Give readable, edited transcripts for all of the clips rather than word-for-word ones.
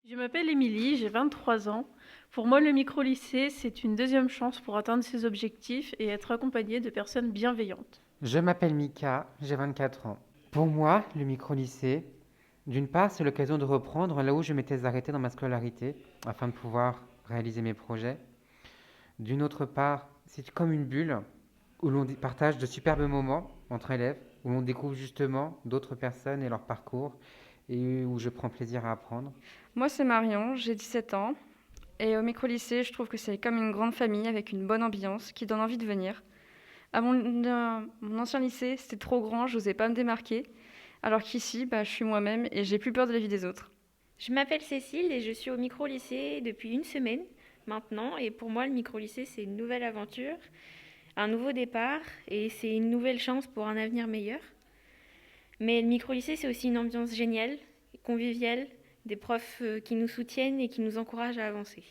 Je m'appelle Émilie, j'ai 23 ans. Pour moi, le micro-lycée, c'est une deuxième chance pour atteindre ses objectifs et être accompagné de personnes bienveillantes. Je m'appelle Mika, j'ai 24 ans. Pour moi, le micro-lycée, d'une part, c'est l'occasion de reprendre là où je m'étais arrêté dans ma scolarité afin de pouvoir réaliser mes projets. D'une autre part, c'est comme une bulle où l'on partage de superbes moments entre élèves, où l'on découvre justement d'autres personnes et leur parcours et où je prends plaisir à apprendre. Moi, c'est Marion, j'ai 17 ans. Et au micro-lycée, je trouve que c'est comme une grande famille avec une bonne ambiance qui donne envie de venir. À mon ancien lycée, c'était trop grand, je n'osais pas me démarquer. Alors qu'ici, je suis moi-même et j'ai plus peur de la vie des autres. Je m'appelle Cécile et je suis au micro-lycée depuis une semaine maintenant. Et pour moi, le micro-lycée, c'est une nouvelle aventure, un nouveau départ et c'est une nouvelle chance pour un avenir meilleur. Mais le micro-lycée, c'est aussi une ambiance géniale, conviviale, des profs qui nous soutiennent et qui nous encouragent à avancer.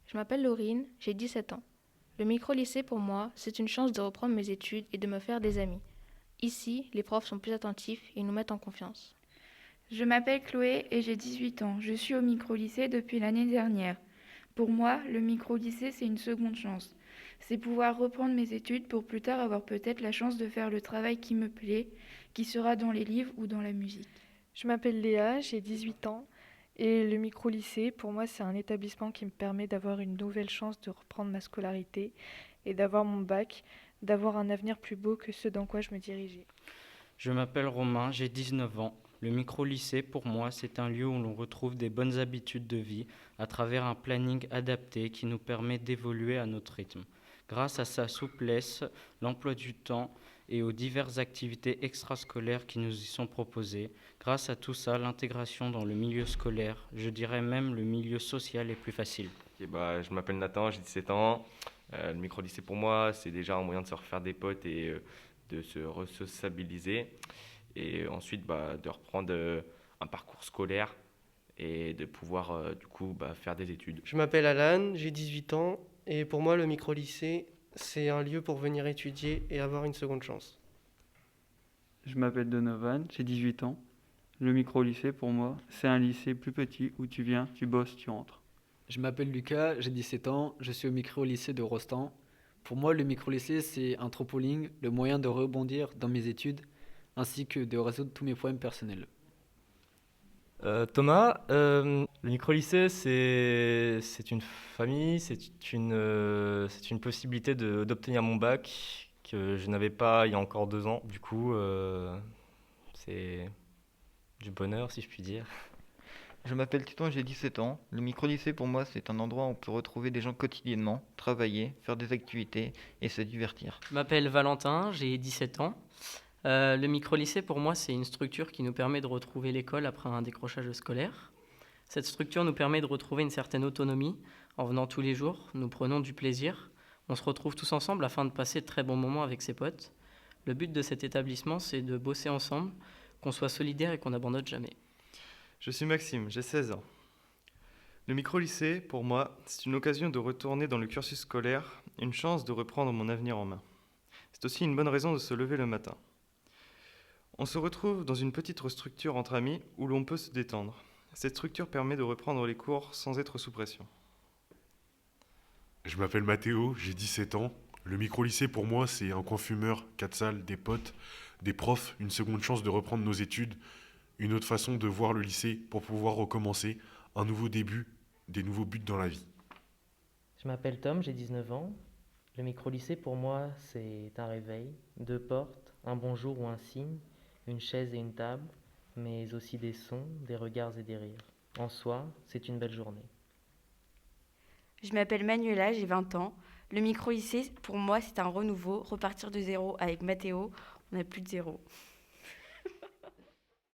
Je m'appelle Laurine, j'ai 17 ans. Le micro-lycée pour moi, c'est une chance de reprendre mes études et de me faire des amis. Ici, les profs sont plus attentifs et nous mettent en confiance. Je m'appelle Chloé et j'ai 18 ans. Je suis au micro-lycée depuis l'année dernière. Pour moi, le micro-lycée, c'est une seconde chance. C'est pouvoir reprendre mes études pour plus tard avoir peut-être la chance de faire le travail qui me plaît, qui sera dans les livres ou dans la musique. Je m'appelle Léa, j'ai 18 ans et le micro-lycée, pour moi, c'est un établissement qui me permet d'avoir une nouvelle chance de reprendre ma scolarité et d'avoir mon bac, d'avoir un avenir plus beau que ce dans quoi je me dirigeais. Je m'appelle Romain, j'ai 19 ans. Le micro-lycée, pour moi, c'est un lieu où l'on retrouve des bonnes habitudes de vie à travers un planning adapté qui nous permet d'évoluer à notre rythme. Grâce à sa souplesse, l'emploi du temps et aux diverses activités extrascolaires qui nous y sont proposées, grâce à tout ça, l'intégration dans le milieu scolaire, je dirais même le milieu social est plus facile. Je m'appelle Nathan, j'ai 17 ans. Le micro-lycée pour moi, c'est déjà un moyen de se refaire des potes et de se resociabiliser. Et ensuite, de reprendre un parcours scolaire et de pouvoir faire des études. Je m'appelle Alan, j'ai 18 ans et pour moi le micro-lycée c'est un lieu pour venir étudier et avoir une seconde chance. Je m'appelle Donovan, j'ai 18 ans. Le micro-lycée pour moi c'est un lycée plus petit où tu viens, tu bosses, tu rentres. Je m'appelle Lucas, j'ai 17 ans, je suis au micro-lycée de Rostand. Pour moi le micro-lycée c'est un trampoline, le moyen de rebondir dans mes études ainsi que de résoudre tous mes problèmes personnels. Thomas, le micro-lycée, c'est une famille, c'est une possibilité d'obtenir mon bac que je n'avais pas il y a encore 2 ans. Du coup, c'est du bonheur, si je puis dire. Je m'appelle Titon, j'ai 17 ans. Le micro-lycée, pour moi, c'est un endroit où on peut retrouver des gens quotidiennement, travailler, faire des activités et se divertir. Je m'appelle Valentin, j'ai 17 ans. Le micro-lycée, pour moi, c'est une structure qui nous permet de retrouver l'école après un décrochage scolaire. Cette structure nous permet de retrouver une certaine autonomie. En venant tous les jours, nous prenons du plaisir. On se retrouve tous ensemble afin de passer de très bons moments avec ses potes. Le but de cet établissement, c'est de bosser ensemble, qu'on soit solidaires et qu'on n'abandonne jamais. Je suis Maxime, j'ai 16 ans. Le micro-lycée, pour moi, c'est une occasion de retourner dans le cursus scolaire, une chance de reprendre mon avenir en main. C'est aussi une bonne raison de se lever le matin. On se retrouve dans une petite structure entre amis où l'on peut se détendre. Cette structure permet de reprendre les cours sans être sous pression. Je m'appelle Mathéo, j'ai 17 ans. Le micro-lycée pour moi c'est un coin fumeur, 4 salles, des potes, des profs, une seconde chance de reprendre nos études, une autre façon de voir le lycée pour pouvoir recommencer, un nouveau début, des nouveaux buts dans la vie. Je m'appelle Tom, j'ai 19 ans. Le micro-lycée pour moi c'est un réveil, 2 portes, un bonjour ou un signe, une chaise et une table, mais aussi des sons, des regards et des rires. En soi, c'est une belle journée. Je m'appelle Manuela, j'ai 20 ans. Le micro-lycée, pour moi, c'est un renouveau, repartir de zéro avec Mathéo, on n'a plus de zéro.